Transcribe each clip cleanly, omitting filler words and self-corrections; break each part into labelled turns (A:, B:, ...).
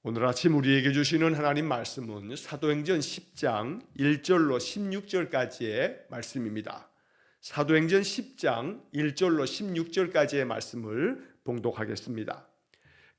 A: 오늘 아침 우리에게 주시는 하나님 말씀은 사도행전 10장 1절로 16절까지의 말씀입니다. 사도행전 10장 1절로 16절까지의 말씀을 봉독하겠습니다.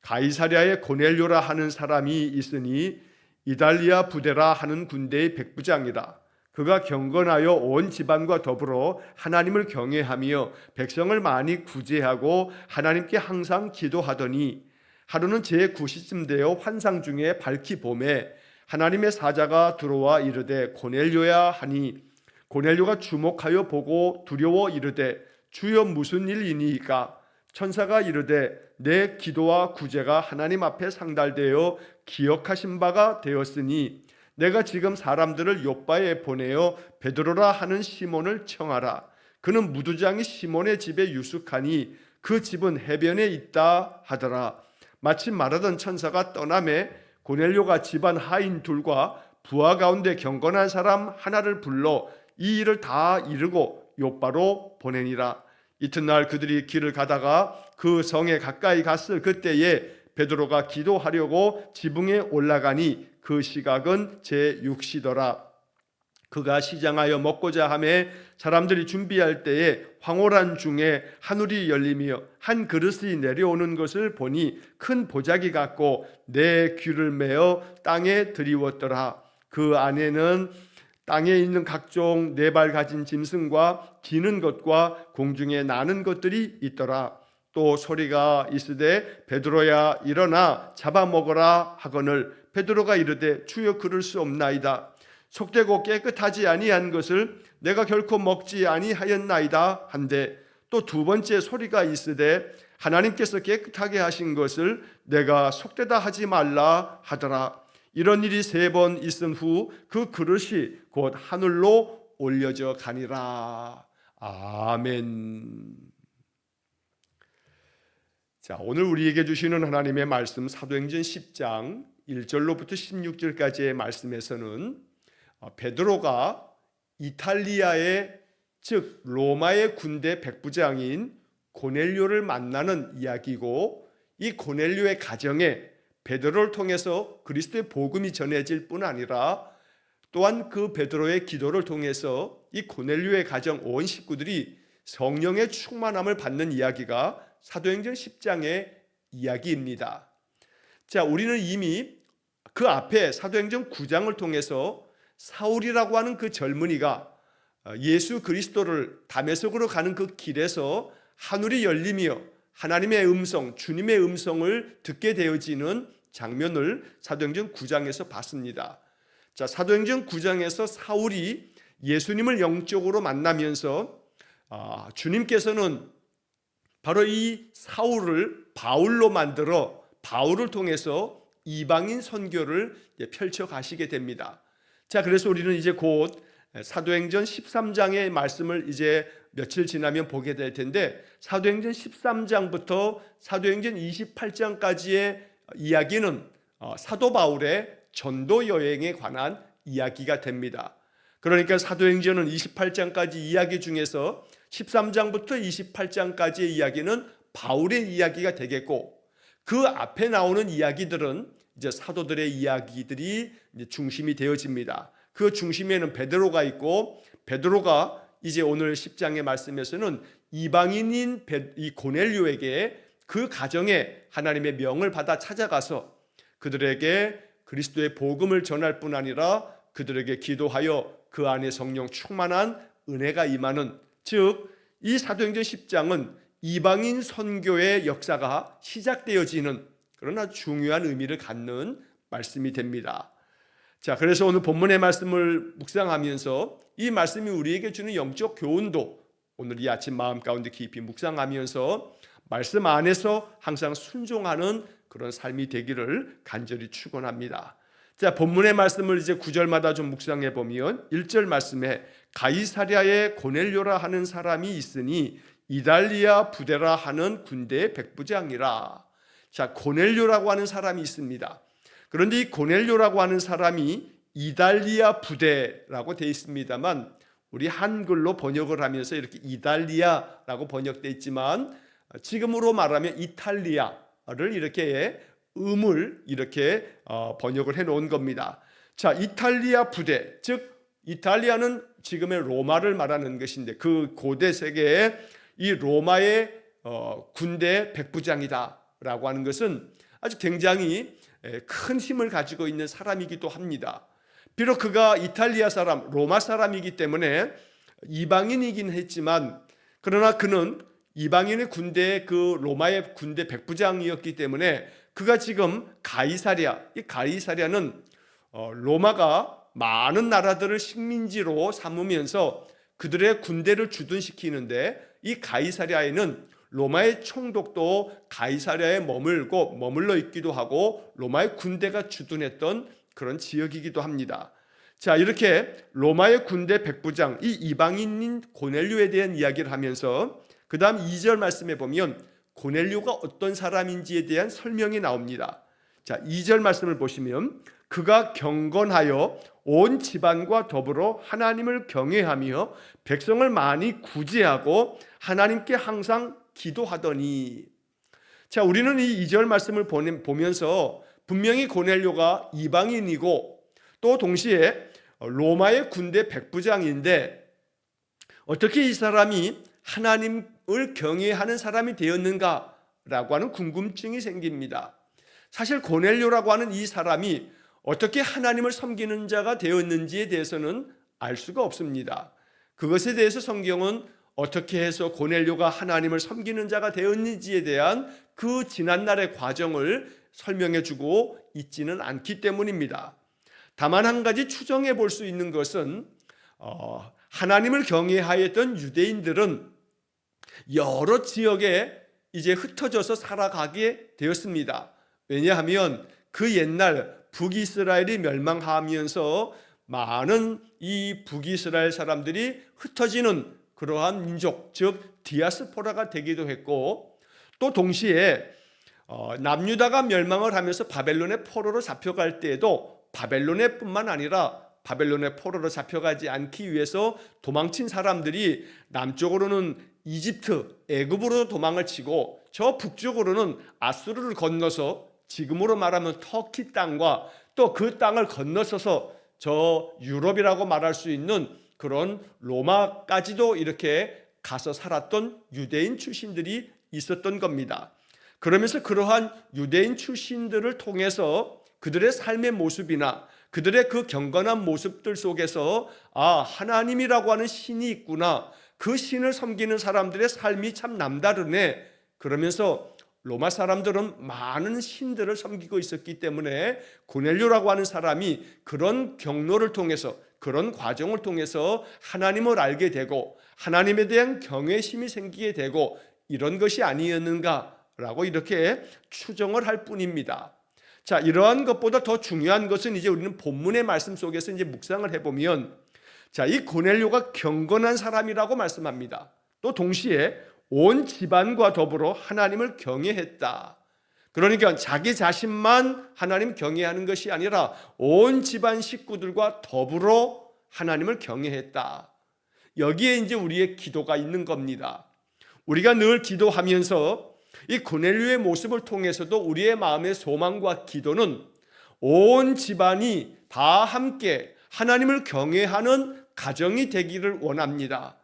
A: 가이사랴에 고넬료라 하는 사람이 있으니 이달리아 부데라 하는 군대의 백부장이라. 그가 경건하여 온 집안과 더불어 하나님을 경외하며 백성을 많이 구제하고 하나님께 항상 기도하더니 하루는 제9시쯤 되어 환상 중에 밝히 봄에 하나님의 사자가 들어와 이르되 고넬료야 하니 고넬료가 주목하여 보고 두려워 이르되 주여 무슨 일이니이까? 천사가 이르되 내 기도와 구제가 하나님 앞에 상달되어 기억하신 바가 되었으니 내가 지금 사람들을 요빠에 보내어 베드로라 하는 시몬을 청하라. 그는 무두장이 시몬의 집에 유숙하니 그 집은 해변에 있다 하더라. 마침 말하던 천사가 떠나매 고넬료가 집안 하인 둘과 부하 가운데 경건한 사람 하나를 불러 이 일을 다 이루고 요빠로 보내니라. 이튿날 그들이 길을 가다가 그 성에 가까이 갔을 그때에 베드로가 기도하려고 지붕에 올라가니 그 시각은 제6시더라. 그가 시장하여 먹고자 하매 사람들이 준비할 때에 황홀한 중에 하늘이 열리며 한 그릇이 내려오는 것을 보니 큰 보자기 같고 내 귀를 메어 땅에 들이웠더라. 그 안에는 땅에 있는 각종 네 발 가진 짐승과 기는 것과 공중에 나는 것들이 있더라. 또 소리가 있으되 베드로야 일어나 잡아먹어라 하거늘 베드로가 이르되 주여 그럴 수 없나이다. 속되고 깨끗하지 아니한 것을 내가 결코 먹지 아니하였나이다 한데 또 두 번째 소리가 있으되 하나님께서 깨끗하게 하신 것을 내가 속되다 하지 말라 하더라. 이런 일이 3번 있은 후 그 그릇이 곧 하늘로 올려져 가니라. 아멘. 자, 오늘 우리에게 주시는 하나님의 말씀 사도행전 10장 1절로부터 16절까지의 말씀에서는 베드로가 이탈리아의 즉 로마의 군대 백부장인 고넬료를 만나는 이야기고, 이 고넬료의 가정에 베드로를 통해서 그리스도의 복음이 전해질 뿐 아니라 또한 그 베드로의 기도를 통해서 이 고넬료의 가정 온 식구들이 성령의 충만함을 받는 이야기가 사도행전 10장의 이야기입니다. 자, 우리는 이미 그 앞에 사도행전 9장을 통해서 사울이라고 하는 그 젊은이가 예수 그리스도를 다메섹으로 가는 그 길에서 하늘이 열리며 하나님의 음성, 주님의 음성을 듣게 되어지는 장면을 사도행전 9장에서 봤습니다. 자, 사도행전 9장에서 사울이 예수님을 영적으로 만나면서 주님께서는 바로 이 사울을 바울로 만들어 바울을 통해서 이방인 선교를 펼쳐 가시게 됩니다. 자, 그래서 우리는 이제 곧 사도행전 13장의 말씀을 이제 며칠 지나면 보게 될 텐데, 사도행전 13장부터 사도행전 28장까지의 이야기는 사도 바울의 전도 여행에 관한 이야기가 됩니다. 그러니까 사도행전은 28장까지 이야기 중에서 13장부터 28장까지의 이야기는 바울의 이야기가 되겠고, 그 앞에 나오는 이야기들은 이제 사도들의 이야기들이 이제 중심이 되어집니다. 그 중심에는 베드로가 있고, 베드로가 이제 오늘 10장의 말씀에서는 이방인인 이 고넬료에게 그 가정에 하나님의 명을 받아 찾아가서 그들에게 그리스도의 복음을 전할 뿐 아니라 그들에게 기도하여 그 안에 성령 충만한 은혜가 임하는, 즉 이 사도행전 10장은 이방인 선교의 역사가 시작되어지는 그런 아주 중요한 의미를 갖는 말씀이 됩니다. 자, 그래서 오늘 본문의 말씀을 묵상하면서 이 말씀이 우리에게 주는 영적 교훈도 오늘 이 아침 마음 가운데 깊이 묵상하면서 말씀 안에서 항상 순종하는 그런 삶이 되기를 간절히 축원합니다. 자, 본문의 말씀을 이제 9절마다 좀 묵상해 보면 1절 말씀에 가이사랴에 고넬료라 하는 사람이 있으니 이달리아 부데라 하는 군대의 백부장이라. 자, 고넬료라고 하는 사람이 있습니다. 그런데 이 고넬료라고 하는 사람이 이달리아 부대라고 되어 있습니다만, 우리 한글로 번역을 하면서 이렇게 이달리아라고 번역되어 있지만 지금으로 말하면 이탈리아를 이렇게 음을 이렇게 번역을 해 놓은 겁니다. 자, 이탈리아 부대, 즉 이탈리아는 지금의 로마를 말하는 것인데 그 고대 세계의 이 로마의 군대 백부장이다라고 하는 것은 아주 굉장히 큰 힘을 가지고 있는 사람이기도 합니다. 비록 그가 이탈리아 사람, 로마 사람이기 때문에 이방인이긴 했지만 그러나 그는 이방인의 군대의 그 로마의 군대 백부장이었기 때문에 그가 지금 가이사랴, 이 가이사랴는 로마가 많은 나라들을 식민지로 삼으면서 그들의 군대를 주둔시키는데 이 가이사랴에는 로마의 총독도 가이사랴에 머물러 있기도 하고 로마의 군대가 주둔했던 그런 지역이기도 합니다. 자, 이렇게 로마의 군대 백부장 이 이방인인 고넬료에 대한 이야기를 하면서 그 다음 2절 말씀에 보면 고넬료가 어떤 사람인지에 대한 설명이 나옵니다. 자, 2절 말씀을 보시면 그가 경건하여 온 집안과 더불어 하나님을 경외하며 백성을 많이 구제하고 하나님께 항상 기도하더니. 자, 우리는 이 2절 말씀을 보면서 분명히 고넬료가 이방인이고 또 동시에 로마의 군대 백부장인데 어떻게 이 사람이 하나님을 경외하는 사람이 되었는가라고 하는 궁금증이 생깁니다. 사실 고넬료라고 하는 이 사람이 어떻게 하나님을 섬기는 자가 되었는지에 대해서는 알 수가 없습니다. 그것에 대해서 성경은 어떻게 해서 고넬료가 하나님을 섬기는 자가 되었는지에 대한 그 지난날의 과정을 설명해 주고 있지는 않기 때문입니다. 다만 한 가지 추정해 볼 수 있는 것은 하나님을 경외하였던 유대인들은 여러 지역에 이제 흩어져서 살아가게 되었습니다. 왜냐하면 그 옛날 북이스라엘이 멸망하면서 많은 이 북이스라엘 사람들이 흩어지는 그러한 민족, 즉 디아스포라가 되기도 했고 또 동시에 남유다가 멸망을 하면서 바벨론의 포로로 잡혀갈 때에도 바벨론에 뿐만 아니라 바벨론의 포로로 잡혀가지 않기 위해서 도망친 사람들이 남쪽으로는 이집트, 애굽으로 도망을 치고 저 북쪽으로는 아수르를 건너서 지금으로 말하면 터키 땅과 또 그 땅을 건너서서 저 유럽이라고 말할 수 있는 그런 로마까지도 이렇게 가서 살았던 유대인 출신들이 있었던 겁니다. 그러면서 그러한 유대인 출신들을 통해서 그들의 삶의 모습이나 그들의 그 경건한 모습들 속에서 하나님이라고 하는 신이 있구나, 그 신을 섬기는 사람들의 삶이 참 남다르네, 그러면서 로마 사람들은 많은 신들을 섬기고 있었기 때문에 고넬료라고 하는 사람이 그런 경로를 통해서 그런 과정을 통해서 하나님을 알게 되고 하나님에 대한 경외심이 생기게 되고 이런 것이 아니었는가라고 이렇게 추정을 할 뿐입니다. 자, 이러한 것보다 더 중요한 것은 이제 우리는 본문의 말씀 속에서 이제 묵상을 해보면 자, 이 고넬료가 경건한 사람이라고 말씀합니다. 또 동시에 온 집안과 더불어 하나님을 경외했다. 그러니까 자기 자신만 하나님 경외하는 것이 아니라 온 집안 식구들과 더불어 하나님을 경외했다. 여기에 이제 우리의 기도가 있는 겁니다. 우리가 늘 기도하면서 이 고넬료의 모습을 통해서도 우리의 마음의 소망과 기도는 온 집안이 다 함께 하나님을 경외하는 가정이 되기를 원합니다.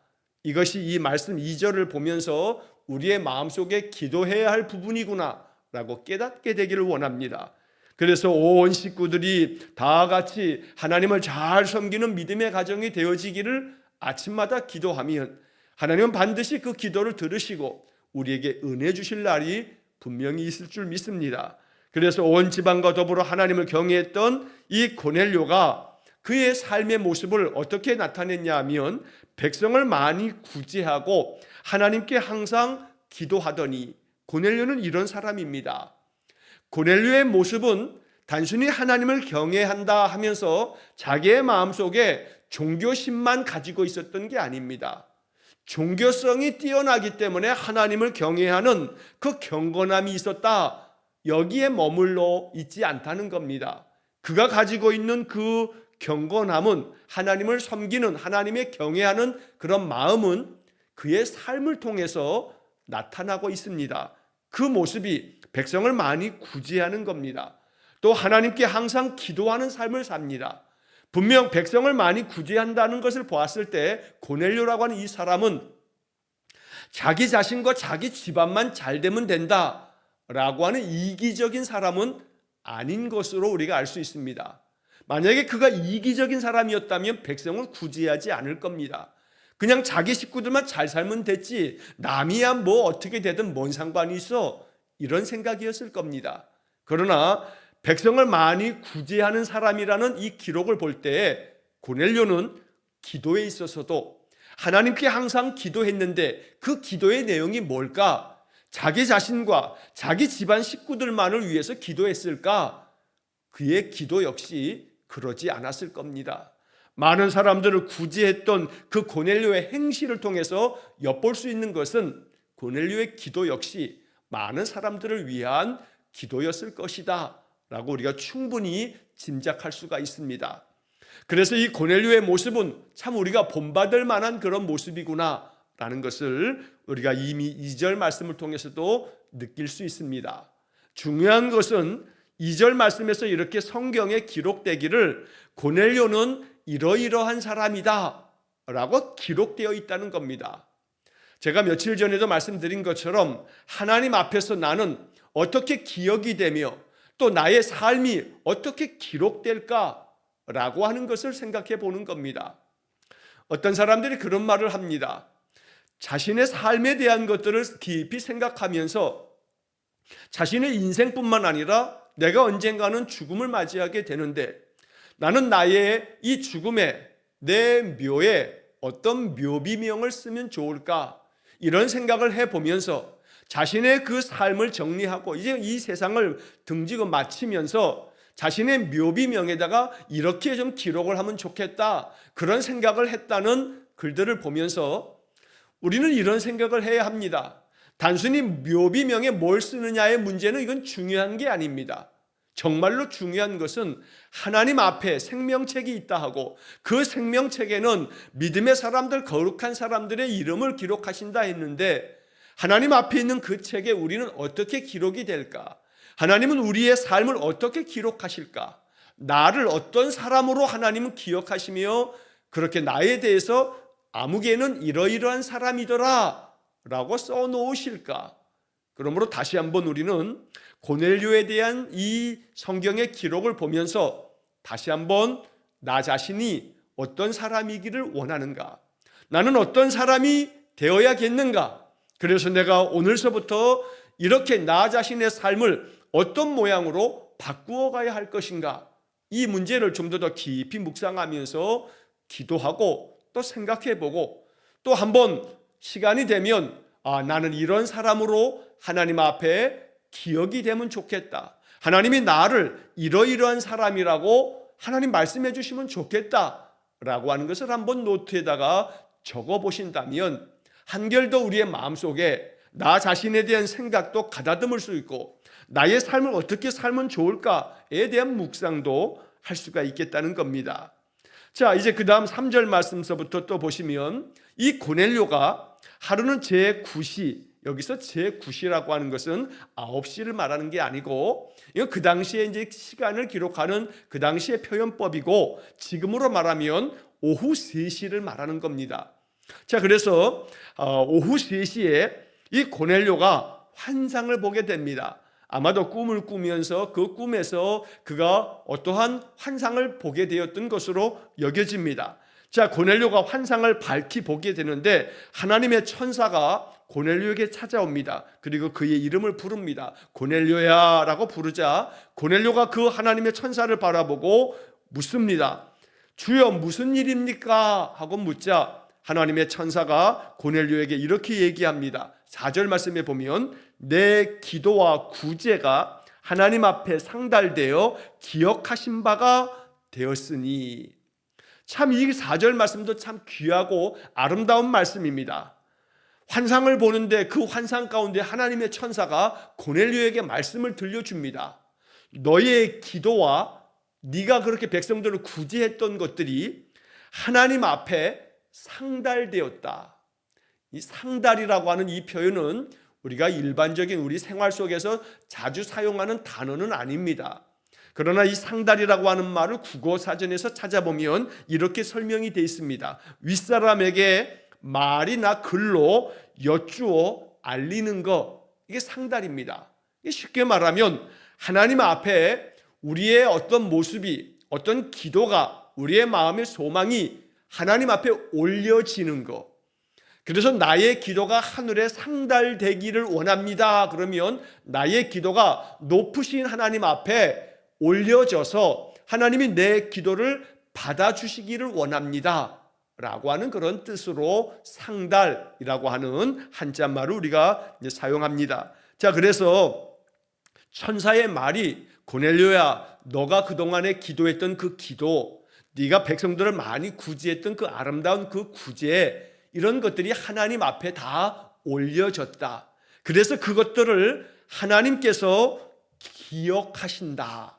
A: 이것이 이 말씀 2절을 보면서 우리의 마음속에 기도해야 할 부분이구나 라고 깨닫게 되기를 원합니다. 그래서 온 식구들이 다 같이 하나님을 잘 섬기는 믿음의 가정이 되어지기를 아침마다 기도하면 하나님은 반드시 그 기도를 들으시고 우리에게 은혜 주실 날이 분명히 있을 줄 믿습니다. 그래서 온 집안과 더불어 하나님을 경외했던 이 고넬료가 그의 삶의 모습을 어떻게 나타냈냐 하면 백성을 많이 구제하고 하나님께 항상 기도하더니, 고넬료는 이런 사람입니다. 고넬료의 모습은 단순히 하나님을 경외한다 하면서 자기의 마음속에 종교심만 가지고 있었던 게 아닙니다. 종교성이 뛰어나기 때문에 하나님을 경외하는 그 경건함이 있었다, 여기에 머물러 있지 않다는 겁니다. 그가 가지고 있는 그 경건함은, 하나님을 섬기는, 하나님의 경외하는 그런 마음은 그의 삶을 통해서 나타나고 있습니다. 그 모습이 백성을 많이 구제하는 겁니다. 또 하나님께 항상 기도하는 삶을 삽니다. 분명 백성을 많이 구제한다는 것을 보았을 때 고넬료라고 하는 이 사람은 자기 자신과 자기 집안만 잘 되면 된다라고 하는 이기적인 사람은 아닌 것으로 우리가 알 수 있습니다. 만약에 그가 이기적인 사람이었다면 백성을 구제하지 않을 겁니다. 그냥 자기 식구들만 잘 살면 됐지 남이야 뭐 어떻게 되든 뭔 상관이 있어, 이런 생각이었을 겁니다. 그러나 백성을 많이 구제하는 사람이라는 이 기록을 볼 때 고넬료는 기도에 있어서도 하나님께 항상 기도했는데 그 기도의 내용이 뭘까? 자기 자신과 자기 집안 식구들만을 위해서 기도했을까? 그의 기도 역시 그러지 않았을 겁니다. 많은 사람들을 구제했던 그 고넬료의 행실을 통해서 엿볼 수 있는 것은 고넬료의 기도 역시 많은 사람들을 위한 기도였을 것이다 라고 우리가 충분히 짐작할 수가 있습니다. 그래서 이 고넬료의 모습은 참 우리가 본받을 만한 그런 모습이구나 라는 것을 우리가 이미 2절 말씀을 통해서도 느낄 수 있습니다. 중요한 것은 2절 말씀에서 이렇게 성경에 기록되기를 고넬료는 이러이러한 사람이다 라고 기록되어 있다는 겁니다. 제가 며칠 전에도 말씀드린 것처럼 하나님 앞에서 나는 어떻게 기억이 되며 또 나의 삶이 어떻게 기록될까 라고 하는 것을 생각해 보는 겁니다. 어떤 사람들이 그런 말을 합니다. 자신의 삶에 대한 것들을 깊이 생각하면서 자신의 인생뿐만 아니라 내가 언젠가는 죽음을 맞이하게 되는데 나는 나의 이 죽음에 내 묘에 어떤 묘비명을 쓰면 좋을까, 이런 생각을 해보면서 자신의 그 삶을 정리하고 이제 이 세상을 등지고 마치면서 자신의 묘비명에다가 이렇게 좀 기록을 하면 좋겠다, 그런 생각을 했다는 글들을 보면서 우리는 이런 생각을 해야 합니다. 단순히 묘비명에 뭘 쓰느냐의 문제는 이건 중요한 게 아닙니다. 정말로 중요한 것은 하나님 앞에 생명책이 있다 하고 그 생명책에는 믿음의 사람들, 거룩한 사람들의 이름을 기록하신다 했는데 하나님 앞에 있는 그 책에 우리는 어떻게 기록이 될까? 하나님은 우리의 삶을 어떻게 기록하실까? 나를 어떤 사람으로 하나님은 기억하시며 그렇게 나에 대해서 아무개는 이러이러한 사람이더라 라고 써놓으실까? 그러므로 다시 한번 우리는 고넬료에 대한 이 성경의 기록을 보면서 다시 한번 나 자신이 어떤 사람이기를 원하는가? 나는 어떤 사람이 되어야겠는가? 그래서 내가 오늘서부터 이렇게 나 자신의 삶을 어떤 모양으로 바꾸어 가야 할 것인가? 이 문제를 좀 더 깊이 묵상하면서 기도하고 또 생각해보고 또 한번 시간이 되면 나는 이런 사람으로 하나님 앞에 기억이 되면 좋겠다. 하나님이 나를 이러이러한 사람이라고 하나님 말씀해 주시면 좋겠다 라고 하는 것을 한번 노트에다가 적어 보신다면 한결 더 우리의 마음속에 나 자신에 대한 생각도 가다듬을 수 있고 나의 삶을 어떻게 살면 좋을까에 대한 묵상도 할 수가 있겠다는 겁니다. 자, 이제 그 다음 3절 말씀서부터 또 보시면 이 고넬료가 하루는 제9시, 여기서 제9시라고 하는 것은 9시를 말하는 게 아니고 이거 그 당시에 이제 시간을 기록하는 그 당시의 표현법이고 지금으로 말하면 오후 3시를 말하는 겁니다. 자, 그래서 오후 3시에 이 고넬료가 환상을 보게 됩니다. 아마도 꿈을 꾸면서 그 꿈에서 그가 어떠한 환상을 보게 되었던 것으로 여겨집니다. 자, 고넬료가 환상을 밝히 보게 되는데 하나님의 천사가 고넬료에게 찾아옵니다. 그리고 그의 이름을 부릅니다. 고넬료야 라고 부르자 고넬료가 그 하나님의 천사를 바라보고 묻습니다. 주여 무슨 일입니까? 하고 묻자 하나님의 천사가 고넬료에게 이렇게 얘기합니다. 4절 말씀에 보면 내 기도와 구제가 하나님 앞에 상달되어 기억하신 바가 되었으니, 참 이 4절 말씀도 참 귀하고 아름다운 말씀입니다. 환상을 보는데 그 환상 가운데 하나님의 천사가 고넬료에게 말씀을 들려줍니다. 너의 기도와 네가 그렇게 백성들을 구제했던 것들이 하나님 앞에 상달되었다. 이 상달이라고 하는 이 표현은 우리가 일반적인 우리 생활 속에서 자주 사용하는 단어는 아닙니다. 그러나 이 상달이라고 하는 말을 국어사전에서 찾아보면 이렇게 설명이 되어 있습니다. 윗사람에게 말이나 글로 여쭈어 알리는 것, 이게 상달입니다. 쉽게 말하면 하나님 앞에 우리의 어떤 모습이, 어떤 기도가, 우리의 마음의 소망이 하나님 앞에 올려지는 것. 그래서 나의 기도가 하늘에 상달되기를 원합니다. 그러면 나의 기도가 높으신 하나님 앞에 올려져서 하나님이 내 기도를 받아주시기를 원합니다 라고 하는 그런 뜻으로 상달이라고 하는 한자말을 우리가 이제 사용합니다. 자, 그래서 천사의 말이 고넬료야, 너가 그동안에 기도했던 그 기도, 네가 백성들을 많이 구제했던 그 아름다운 그 구제, 이런 것들이 하나님 앞에 다 올려졌다. 그래서 그것들을 하나님께서 기억하신다.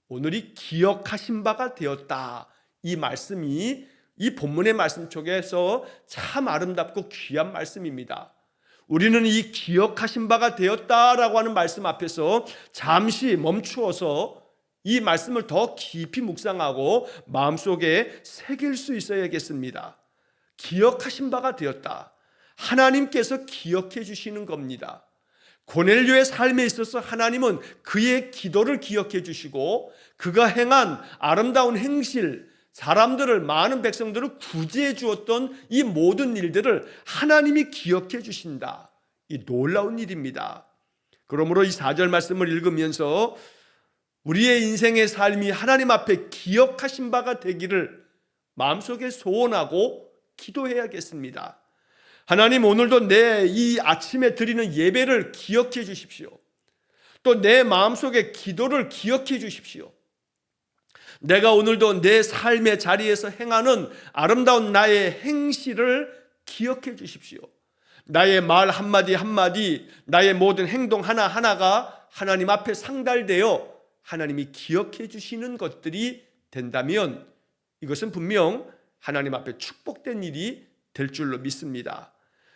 A: 오늘이 기억하신 바가 되었다. 이 말씀이 이 본문의 말씀 속에서 참 아름답고 귀한 말씀입니다. 우리는 이 기억하신 바가 되었다라고 하는 말씀 앞에서 잠시 멈추어서 이 말씀을 더 깊이 묵상하고 마음속에 새길 수 있어야겠습니다. 기억하신 바가 되었다. 하나님께서 기억해 주시는 겁니다. 고넬료의 삶에 있어서 하나님은 그의 기도를 기억해 주시고 그가 행한 아름다운 행실, 사람들을, 많은 백성들을 구제해 주었던 이 모든 일들을 하나님이 기억해 주신다. 이 놀라운 일입니다. 그러므로 이 4절 말씀을 읽으면서 우리의 인생의 삶이 하나님 앞에 기억하신 바가 되기를 마음속에 소원하고 기도해야겠습니다. 하나님, 오늘도 내 이 아침에 드리는 예배를 기억해 주십시오. 또 내 마음속에 기도를 기억해 주십시오. 내가 오늘도 내 삶의 자리에서 행하는 아름다운 나의 행실을 기억해 주십시오. 나의 말 한마디 한마디, 나의 모든 행동 하나하나가 하나님 앞에 상달되어 하나님이 기억해 주시는 것들이 된다면 이것은 분명 하나님 앞에 축복된 일이 될 줄로 믿습니다.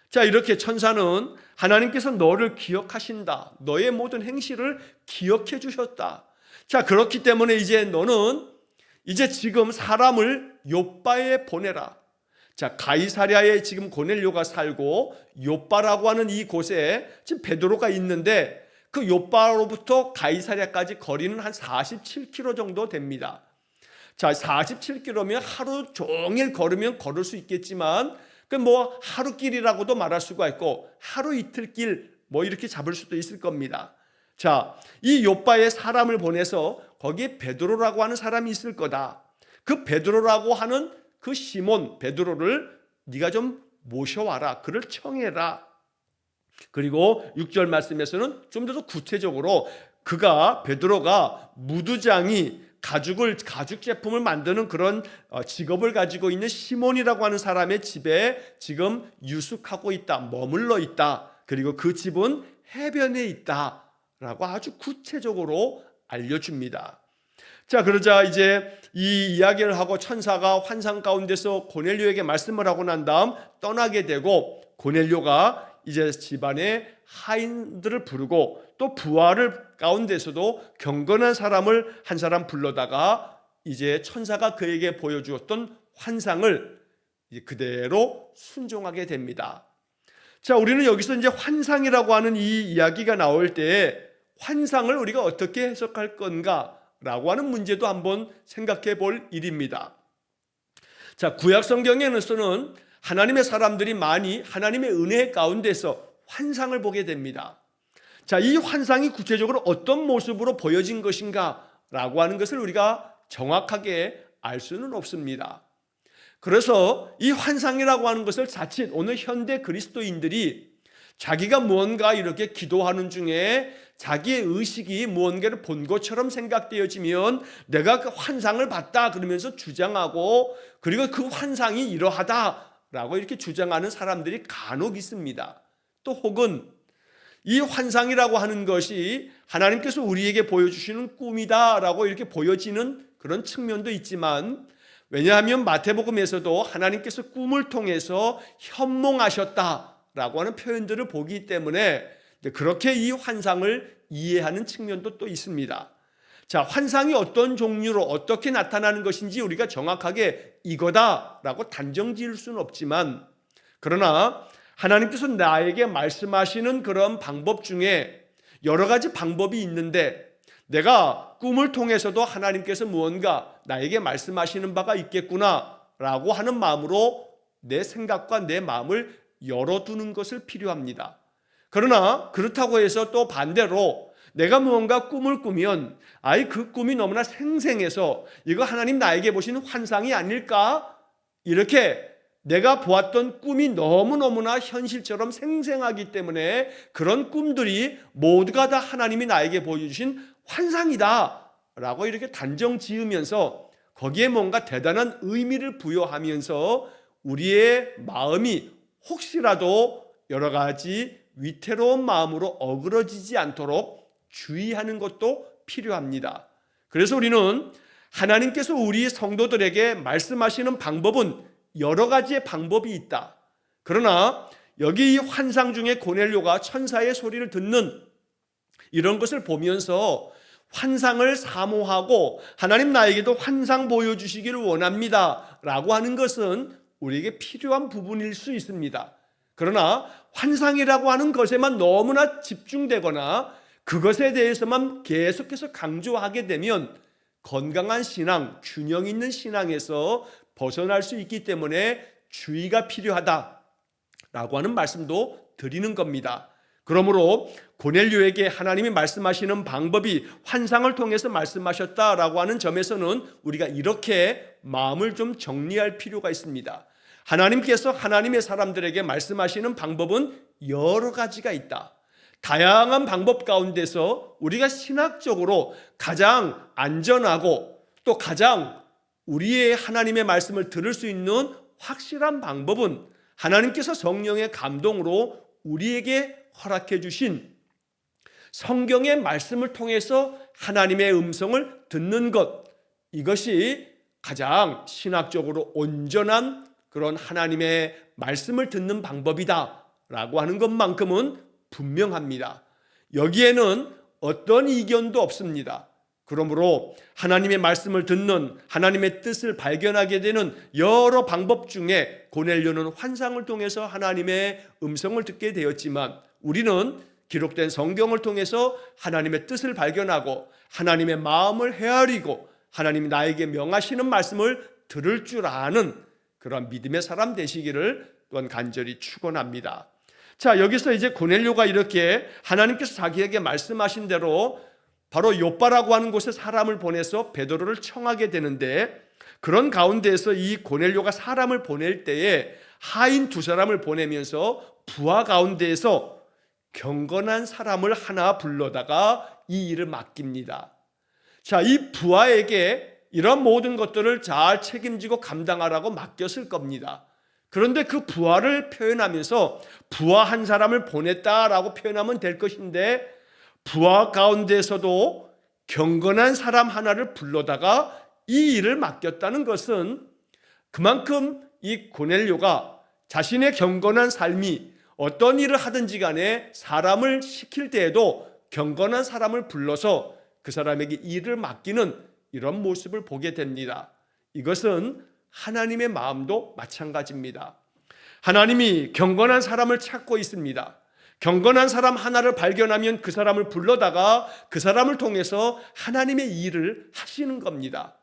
A: 자, 이렇게 천사는 하나님께서 너를 기억하신다. 너의 모든 행실을 기억해 주셨다. 자, 그렇기 때문에 이제 너는 이제 지금 사람을 욥바에 보내라. 자, 가이사랴에 지금 고넬료가 살고 욥바라고 하는 이 곳에 지금 베드로가 있는데 그 욥바로부터 가이사랴까지 거리는 한 47km 정도 됩니다. 자, 47km면 하루 종일 걸으면 걸을 수 있겠지만 그 뭐 하루길이라고도 말할 수가 있고 하루 이틀 길 뭐 이렇게 잡을 수도 있을 겁니다. 자, 이 욥바에 사람을 보내서 거기에 베드로라고 하는 사람이 있을 거다. 그 베드로라고 하는 그 시몬 베드로를 네가 좀 모셔와라. 그를 청해라. 그리고 6절 말씀에서는 좀 더 구체적으로 베드로가 무두장이 가죽 제품을 만드는 그런 직업을 가지고 있는 시몬이라고 하는 사람의 집에 지금 유숙하고 있다, 머물러 있다. 그리고 그 집은 해변에 있다라고 아주 구체적으로 알려줍니다. 자, 그러자 이제 이 이야기를 하고 천사가 환상 가운데서 고넬료에게 말씀을 하고 난 다음 떠나게 되고 고넬료가 이제 집안의 하인들을 부르고 또 부하를 가운데서도 경건한 사람을 한 사람 불러다가 이제 천사가 그에게 보여주었던 환상을 그대로 순종하게 됩니다. 자, 우리는 여기서 이제 환상이라고 하는 이 이야기가 나올 때 환상을 우리가 어떻게 해석할 건가라고 하는 문제도 한번 생각해 볼 일입니다. 자, 구약 성경에서는 하나님의 사람들이 많이 하나님의 은혜 가운데서 환상을 보게 됩니다. 자, 이 환상이 구체적으로 어떤 모습으로 보여진 것인가 라고 하는 것을 우리가 정확하게 알 수는 없습니다. 그래서 이 환상이라고 하는 것을 자칫 오늘 현대 그리스도인들이 자기가 무언가 이렇게 기도하는 중에 자기의 의식이 무언가를 본 것처럼 생각되어지면 내가 그 환상을 봤다 그러면서 주장하고 그리고 그 환상이 이러하다라고 이렇게 주장하는 사람들이 간혹 있습니다. 또 혹은 이 환상이라고 하는 것이 하나님께서 우리에게 보여주시는 꿈이다라고 이렇게 보여지는 그런 측면도 있지만, 왜냐하면 마태복음에서도 하나님께서 꿈을 통해서 현몽하셨다 라고 하는 표현들을 보기 때문에 그렇게 이 환상을 이해하는 측면도 또 있습니다. 자, 환상이 어떤 종류로 어떻게 나타나는 것인지 우리가 정확하게 이거다라고 단정 지을 수는 없지만, 그러나 하나님께서 나에게 말씀하시는 그런 방법 중에 여러 가지 방법이 있는데, 내가 꿈을 통해서도 하나님께서 무언가 나에게 말씀하시는 바가 있겠구나 라고 하는 마음으로 내 생각과 내 마음을 열어두는 것을 필요합니다. 그러나 그렇다고 해서 또 반대로 내가 무언가 꿈을 꾸면 그 꿈이 너무나 생생해서 이거 하나님 나에게 보시는 환상이 아닐까? 이렇게 내가 보았던 꿈이 너무너무나 현실처럼 생생하기 때문에 그런 꿈들이 모두가 다 하나님이 나에게 보여주신 환상이다 라고 이렇게 단정 지으면서 거기에 뭔가 대단한 의미를 부여하면서 우리의 마음이 혹시라도 여러 가지 위태로운 마음으로 어그러지지 않도록 주의하는 것도 필요합니다. 그래서 우리는 하나님께서 우리 성도들에게 말씀하시는 방법은 여러 가지의 방법이 있다. 그러나 여기 이 환상 중에 고넬료가 천사의 소리를 듣는 이런 것을 보면서 환상을 사모하고 하나님 나에게도 환상 보여주시기를 원합니다 라고 하는 것은 우리에게 필요한 부분일 수 있습니다. 그러나 환상이라고 하는 것에만 너무나 집중되거나 그것에 대해서만 계속해서 강조하게 되면 건강한 신앙, 균형 있는 신앙에서 벗어날 수 있기 때문에 주의가 필요하다라고 하는 말씀도 드리는 겁니다. 그러므로 고넬료에게 하나님이 말씀하시는 방법이 환상을 통해서 말씀하셨다라고 하는 점에서는 우리가 이렇게 마음을 좀 정리할 필요가 있습니다. 하나님께서 하나님의 사람들에게 말씀하시는 방법은 여러 가지가 있다. 다양한 방법 가운데서 우리가 신학적으로 가장 안전하고 또 가장 우리의 하나님의 말씀을 들을 수 있는 확실한 방법은 하나님께서 성령의 감동으로 우리에게 허락해 주신 성경의 말씀을 통해서 하나님의 음성을 듣는 것, 이것이 가장 신학적으로 온전한 그런 하나님의 말씀을 듣는 방법이다 라고 하는 것만큼은 분명합니다. 여기에는 어떤 이견도 없습니다. 그러므로 하나님의 말씀을 듣는, 하나님의 뜻을 발견하게 되는 여러 방법 중에 고넬료는 환상을 통해서 하나님의 음성을 듣게 되었지만, 우리는 기록된 성경을 통해서 하나님의 뜻을 발견하고 하나님의 마음을 헤아리고 하나님이 나에게 명하시는 말씀을 들을 줄 아는 그런 믿음의 사람 되시기를 또한 간절히 축원합니다. 자, 여기서 이제 고넬료가 이렇게 하나님께서 자기에게 말씀하신 대로 바로 요빠라고 하는 곳에 사람을 보내서 베드로를 청하게 되는데, 그런 가운데에서 이 고넬료가 사람을 보낼 때에 하인 두 사람을 보내면서 부하 가운데에서 경건한 사람을 하나 불러다가 이 일을 맡깁니다. 자, 이 부하에게 이런 모든 것들을 잘 책임지고 감당하라고 맡겼을 겁니다. 그런데 그 부하를 표현하면서 부하 한 사람을 보냈다라고 표현하면 될 것인데, 부하 가운데서도 경건한 사람 하나를 불러다가 이 일을 맡겼다는 것은 그만큼 이 고넬료가 자신의 경건한 삶이 어떤 일을 하든지 간에 사람을 시킬 때에도 경건한 사람을 불러서 그 사람에게 일을 맡기는 이런 모습을 보게 됩니다. 이것은 하나님의 마음도 마찬가지입니다. 하나님이 경건한 사람을 찾고 있습니다. 경건한 사람 하나를 발견하면 그 사람을 불러다가 그 사람을 통해서 하나님의 일을 하시는 겁니다.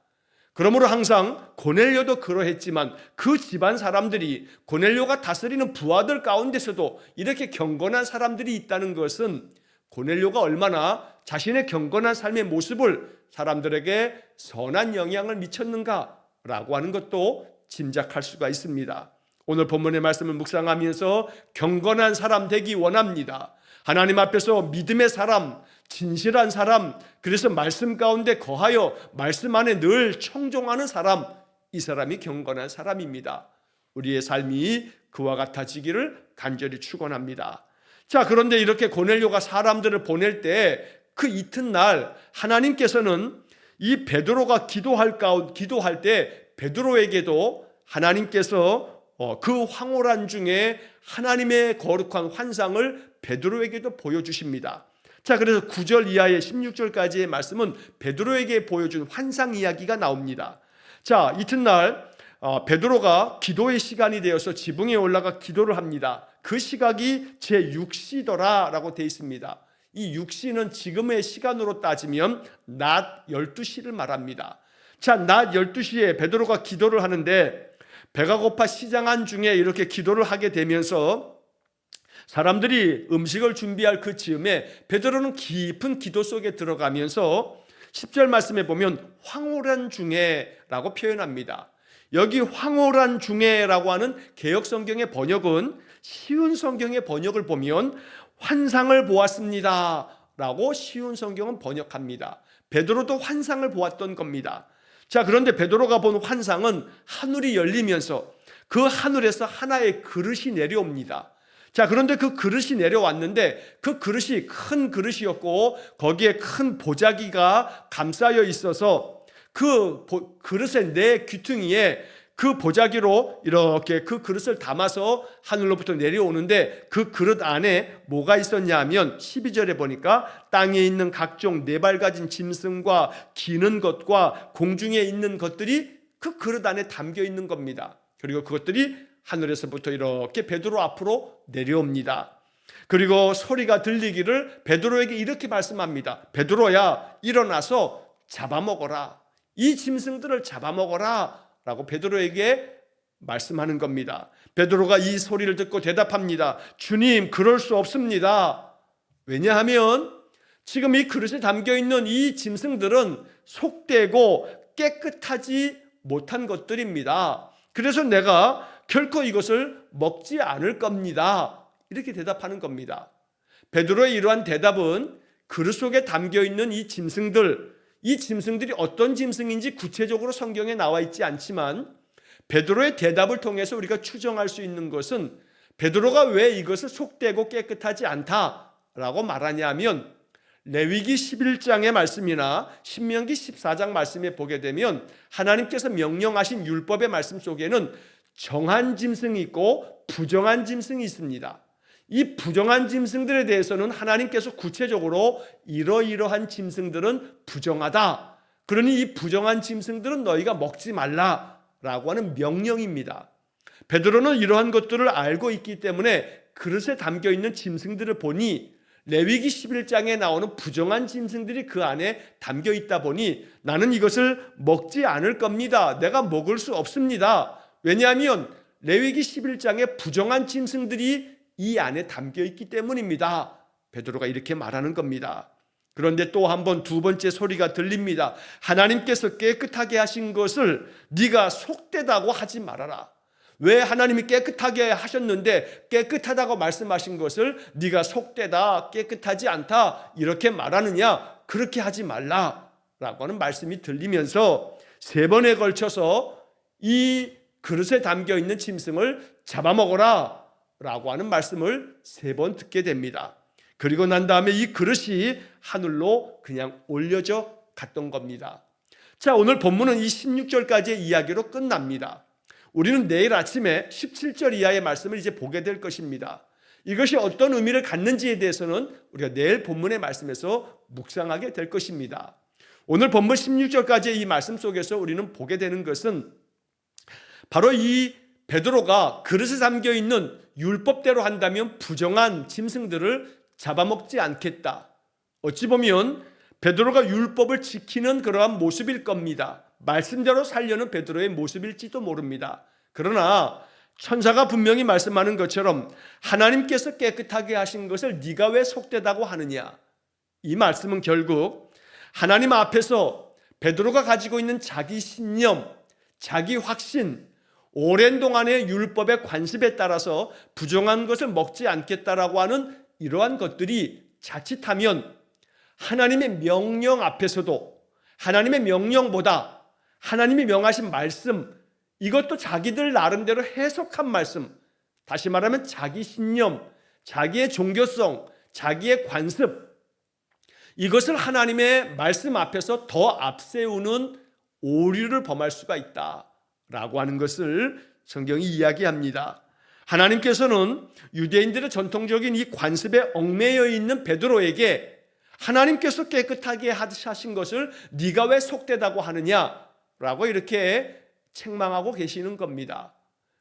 A: 그러므로 항상 고넬료도 그러했지만 그 집안 사람들이, 고넬료가 다스리는 부하들 가운데서도 이렇게 경건한 사람들이 있다는 것은 고넬료가 얼마나 자신의 경건한 삶의 모습을 사람들에게 선한 영향을 미쳤는가라고 하는 것도 짐작할 수가 있습니다. 오늘 본문의 말씀을 묵상하면서 경건한 사람 되기 원합니다. 하나님 앞에서 믿음의 사람, 진실한 사람, 그래서 말씀 가운데 거하여 말씀 안에 늘 청종하는 사람, 이 사람이 경건한 사람입니다. 우리의 삶이 그와 같아지기를 간절히 축원합니다. 자, 그런데 이렇게 고넬료가 사람들을 보낼 때 그 이튿날 하나님께서는 이 베드로가 기도할 때 베드로에게도 하나님께서 그 황홀한 중에 하나님의 거룩한 환상을 베드로에게도 보여주십니다. 자, 그래서 9절 이하의 16절까지의 말씀은 베드로에게 보여준 환상 이야기가 나옵니다. 자, 이튿날 베드로가 기도의 시간이 되어서 지붕에 올라가 기도를 합니다. 그 시각이 제6시더라 라고 되어 있습니다. 이 6시는 지금의 시간으로 따지면 낮 12시를 말합니다. 자, 낮 12시에 베드로가 기도를 하는데 배가 고파 시장 안중에 이렇게 기도를 하게 되면서 사람들이 음식을 준비할 그 즈음에 베드로는 깊은 기도 속에 들어가면서 10절 말씀에 보면 황홀한 중에라고 표현합니다. 여기 황홀한 중에라고 하는 개역 성경의 번역은 쉬운 성경의 번역을 보면 환상을 보았습니다 라고 쉬운 성경은 번역합니다. 베드로도 환상을 보았던 겁니다. 자, 그런데 베드로가 본 환상은 하늘이 열리면서 그 하늘에서 하나의 그릇이 내려옵니다. 자, 그런데 그 그릇이 내려왔는데 그 그릇이 큰 그릇이었고 거기에 큰 보자기가 감싸여 있어서 그 그릇의 네 귀퉁이에 그 보자기로 이렇게 그 그릇을 담아서 하늘로부터 내려오는데 그 그릇 안에 뭐가 있었냐 하면 12절에 보니까 땅에 있는 각종 네 발 가진 짐승과 기는 것과 공중에 있는 것들이 그 그릇 안에 담겨 있는 겁니다. 그리고 그것들이 하늘에서부터 이렇게 베드로 앞으로 내려옵니다. 그리고 소리가 들리기를 베드로에게 이렇게 말씀합니다. 베드로야, 일어나서 잡아먹어라. 이 짐승들을 잡아먹어라 라고 베드로에게 말씀하는 겁니다. 베드로가 이 소리를 듣고 대답합니다. 주님, 그럴 수 없습니다. 왜냐하면 지금 이 그릇에 담겨있는 이 짐승들은 속되고 깨끗하지 못한 것들입니다. 그래서 내가 결코 이것을 먹지 않을 겁니다. 이렇게 대답하는 겁니다. 베드로의 이러한 대답은 그릇 속에 담겨있는 이 짐승들이 어떤 짐승인지 구체적으로 성경에 나와 있지 않지만 베드로의 대답을 통해서 우리가 추정할 수 있는 것은 베드로가 왜 이것을 속되고 깨끗하지 않다라고 말하냐 하면 레위기 11장의 말씀이나 신명기 14장 말씀에 보게 되면 하나님께서 명령하신 율법의 말씀 속에는 정한 짐승이 있고 부정한 짐승이 있습니다. 이 부정한 짐승들에 대해서는 하나님께서 구체적으로 이러이러한 짐승들은 부정하다. 그러니 이 부정한 짐승들은 너희가 먹지 말라라고 하는 명령입니다. 베드로는 이러한 것들을 알고 있기 때문에 그릇에 담겨있는 짐승들을 보니 레위기 11장에 나오는 부정한 짐승들이 그 안에 담겨 있다 보니 나는 이것을 먹지 않을 겁니다. 내가 먹을 수 없습니다. 왜냐하면 레위기 11장에 부정한 짐승들이 이 안에 담겨 있기 때문입니다. 베드로가 이렇게 말하는 겁니다. 그런데 또 한 번 두 번째 소리가 들립니다. 하나님께서 깨끗하게 하신 것을 네가 속되다고 하지 말아라. 왜 하나님이 깨끗하게 하셨는데 깨끗하다고 말씀하신 것을 네가 속되다, 깨끗하지 않다 이렇게 말하느냐? 그렇게 하지 말라라고 하는 말씀이 들리면서 세 번에 걸쳐서 이 그릇에 담겨있는 짐승을 잡아먹어라 라고 하는 말씀을 세 번 듣게 됩니다. 그리고 난 다음에 이 그릇이 하늘로 그냥 올려져 갔던 겁니다. 자, 오늘 본문은 이 16절까지의 이야기로 끝납니다. 우리는 내일 아침에 17절 이하의 말씀을 이제 보게 될 것입니다. 이것이 어떤 의미를 갖는지에 대해서는 우리가 내일 본문의 말씀에서 묵상하게 될 것입니다. 오늘 본문 16절까지의 이 말씀 속에서 우리는 보게 되는 것은 바로 이 베드로가 그릇에 담겨있는 율법대로 한다면 부정한 짐승들을 잡아먹지 않겠다. 어찌 보면 베드로가 율법을 지키는 그러한 모습일 겁니다. 말씀대로 살려는 베드로의 모습일지도 모릅니다. 그러나 천사가 분명히 말씀하는 것처럼 하나님께서 깨끗하게 하신 것을 네가 왜 속되다고 하느냐. 이 말씀은 결국 하나님 앞에서 베드로가 가지고 있는 자기 신념, 자기 확신, 오랜 동안의 율법의 관습에 따라서 부정한 것을 먹지 않겠다라고 하는 이러한 것들이 자칫하면 하나님의 명령 앞에서도 하나님의 명령보다 하나님이 명하신 말씀, 이것도 자기들 나름대로 해석한 말씀, 다시 말하면 자기 신념, 자기의 종교성, 자기의 관습, 이것을 하나님의 말씀 앞에서 더 앞세우는 오류를 범할 수가 있다라고 하는 것을 성경이 이야기합니다. 하나님께서는 유대인들의 전통적인 이 관습에 얽매여 있는 베드로에게 하나님께서 깨끗하게 하신 것을 네가 왜 속되다고 하느냐라고 이렇게 책망하고 계시는 겁니다.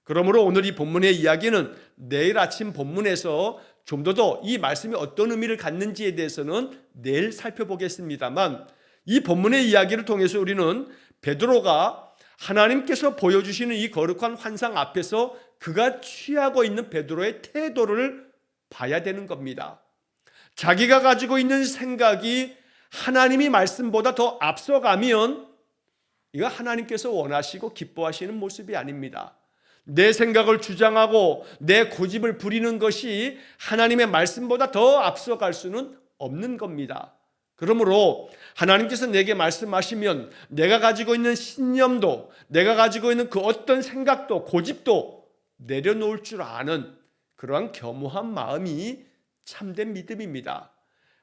A: 그러므로 오늘 이 본문의 이야기는 내일 아침 본문에서 좀 더 이 말씀이 어떤 의미를 갖는지에 대해서는 내일 살펴보겠습니다만, 이 본문의 이야기를 통해서 우리는 베드로가 하나님께서 보여주시는 이 거룩한 환상 앞에서 그가 취하고 있는 베드로의 태도를 봐야 되는 겁니다. 자기가 가지고 있는 생각이 하나님이 말씀보다 더 앞서가면 이거 하나님께서 원하시고 기뻐하시는 모습이 아닙니다. 내 생각을 주장하고 내 고집을 부리는 것이 하나님의 말씀보다 더 앞서갈 수는 없는 겁니다. 그러므로 하나님께서 내게 말씀하시면 내가 가지고 있는 신념도, 내가 가지고 있는 그 어떤 생각도, 고집도 내려놓을 줄 아는 그러한 겸허한 마음이 참된 믿음입니다.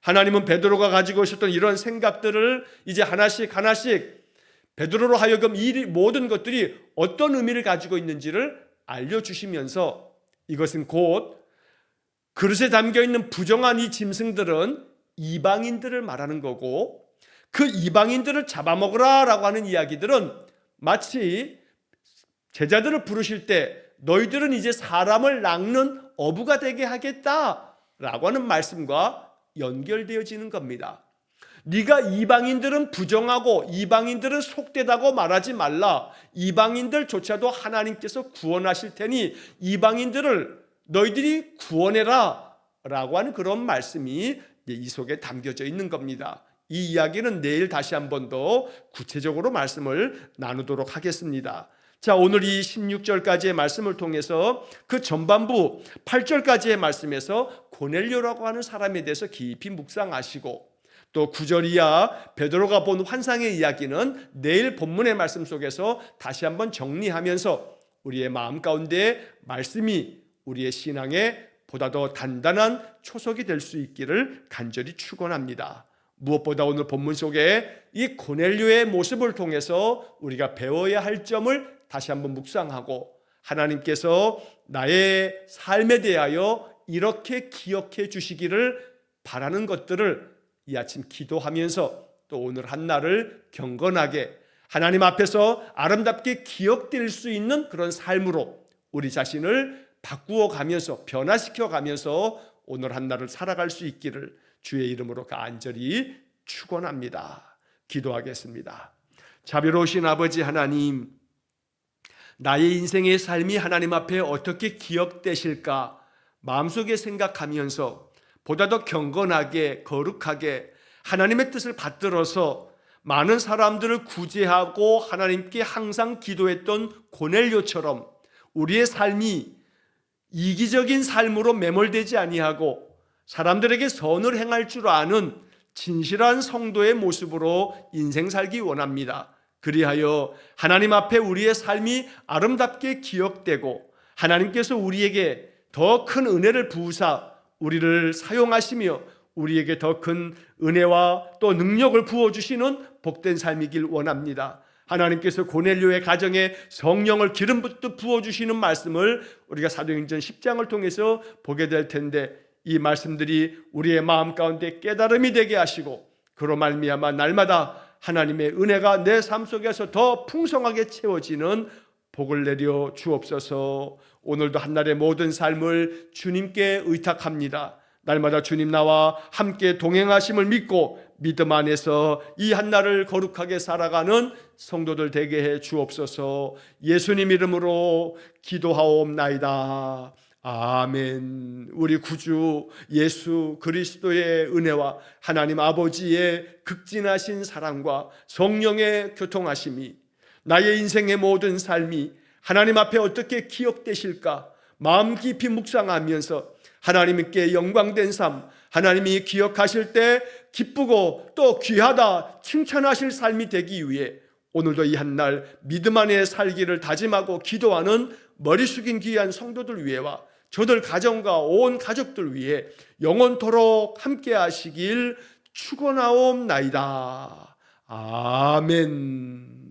A: 하나님은 베드로가 가지고 있었던 이런 생각들을 이제 하나씩 베드로로 하여금 이 모든 것들이 어떤 의미를 가지고 있는지를 알려주시면서 이것은 곧 그릇에 담겨있는 부정한 이 짐승들은 이방인들을 말하는 거고, 그 이방인들을 잡아먹으라 라고 하는 이야기들은 마치 제자들을 부르실 때 너희들은 이제 사람을 낚는 어부가 되게 하겠다라고 하는 말씀과 연결되어지는 겁니다. 네가 이방인들은 부정하고 이방인들은 속되다고 말하지 말라. 이방인들조차도 하나님께서 구원하실 테니 이방인들을 너희들이 구원해라 라고 하는 그런 말씀이 이 속에 담겨져 있는 겁니다. 이 이야기는 내일 다시 한 번 더 구체적으로 말씀을 나누도록 하겠습니다. 자, 오늘 이 16절까지의 말씀을 통해서 그 전반부 8절까지의 말씀에서 고넬료라고 하는 사람에 대해서 깊이 묵상하시고, 또 9절 이하 베드로가 본 환상의 이야기는 내일 본문의 말씀 속에서 다시 한번 정리하면서 우리의 마음 가운데 말씀이 우리의 신앙에 보다 더 단단한 초석이 될 수 있기를 간절히 축원합니다. 무엇보다 오늘 본문 속에 이 고넬료의 모습을 통해서 우리가 배워야 할 점을 다시 한번 묵상하고, 하나님께서 나의 삶에 대하여 이렇게 기억해 주시기를 바라는 것들을 이 아침 기도하면서 또 오늘 한 날을 경건하게 하나님 앞에서 아름답게 기억될 수 있는 그런 삶으로 우리 자신을 바꾸어 가면서, 변화시켜 가면서 오늘 한 날을 살아갈 수 있기를 주의 이름으로 간절히 축원합니다. 기도하겠습니다. 자비로우신 아버지 하나님, 나의 인생의 삶이 하나님 앞에 어떻게 기억되실까 마음속에 생각하면서 보다 더 경건하게 거룩하게 하나님의 뜻을 받들어서 많은 사람들을 구제하고 하나님께 항상 기도했던 고넬료처럼 우리의 삶이 이기적인 삶으로 매몰되지 아니하고 사람들에게 선을 행할 줄 아는 진실한 성도의 모습으로 인생 살기 원합니다. 그리하여 하나님 앞에 우리의 삶이 아름답게 기억되고 하나님께서 우리에게 더 큰 은혜를 부으사 우리를 사용하시며 우리에게 더 큰 은혜와 또 능력을 부어주시는 복된 삶이길 원합니다. 하나님께서 고넬료의 가정에 성령을 기름 붓듯 부어주시는 말씀을 우리가 사도행전 10장을 통해서 보게 될 텐데, 이 말씀들이 우리의 마음 가운데 깨달음이 되게 하시고 그로 말미암아 날마다 하나님의 은혜가 내 삶 속에서 더 풍성하게 채워지는 복을 내려 주옵소서. 오늘도 한날의 모든 삶을 주님께 의탁합니다. 날마다 주님 나와 함께 동행하심을 믿고 믿음 안에서 이 한날을 거룩하게 살아가는 성도들 되게 해 주옵소서. 예수님 이름으로 기도하옵나이다. 아멘. 우리 구주 예수 그리스도의 은혜와 하나님 아버지의 극진하신 사랑과 성령의 교통하심이 나의 인생의 모든 삶이 하나님 앞에 어떻게 기억되실까 마음 깊이 묵상하면서 하나님께 영광된 삶, 하나님이 기억하실 때 기쁘고 또 귀하다 칭찬하실 삶이 되기 위해 오늘도 이 한날 믿음 안에 살기를 다짐하고 기도하는 머리 숙인 귀한 성도들 위해와 저들 가정과 온 가족들 위해 영원토록 함께 하시길 축원하옵나이다. 아멘.